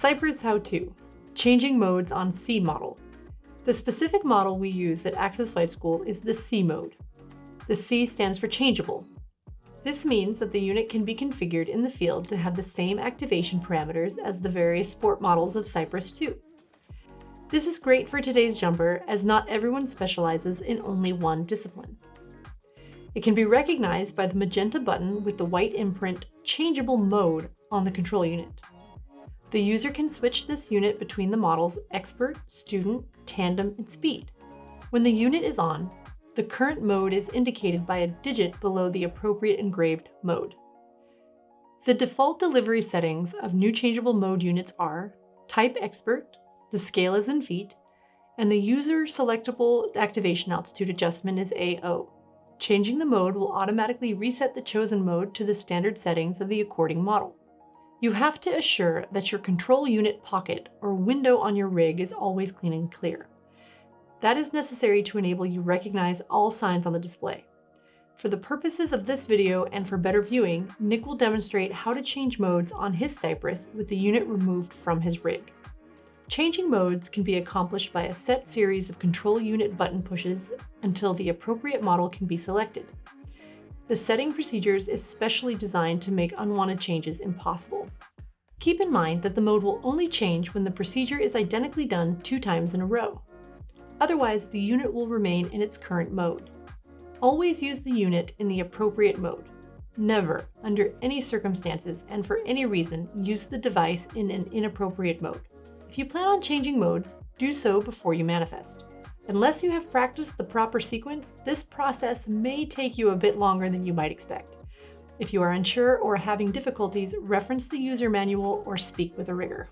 CYPRES How-To, Changing Modes on C model. The specific model we use at Access Flight School is the C mode. The C stands for changeable. This means that the unit can be configured in the field to have the same activation parameters as the various sport models of CYPRES 2. This is great for today's jumper, as not everyone specializes in only one discipline. It can be recognized by the magenta button with the white imprint Changeable Mode on the control unit. The user can switch this unit between the models Expert, Student, Tandem, and Speed. When the unit is on, the current mode is indicated by a digit below the appropriate engraved mode. The default delivery settings of new changeable mode units are Type Expert, the scale is in feet, and the user selectable activation altitude adjustment is AO. Changing the mode will automatically reset the chosen mode to the standard settings of the according model. You have to assure that your control unit pocket or window on your rig is always clean and clear. That is necessary to enable you recognize all signs on the display. For the purposes of this video and for better viewing, Nick will demonstrate how to change modes on his CYPRES with the unit removed from his rig. Changing modes can be accomplished by a set series of control unit button pushes until the appropriate model can be selected. The setting procedures is specially designed to make unwanted changes impossible. Keep in mind that the mode will only change when the procedure is identically done 2 times in a row. Otherwise, the unit will remain in its current mode. Always use the unit in the appropriate mode. Never, under any circumstances and for any reason, use the device in an inappropriate mode. If you plan on changing modes, do so before you manifest. Unless you have practiced the proper sequence, this process may take you a bit longer than you might expect. If you are unsure or having difficulties, reference the user manual or speak with a rigger.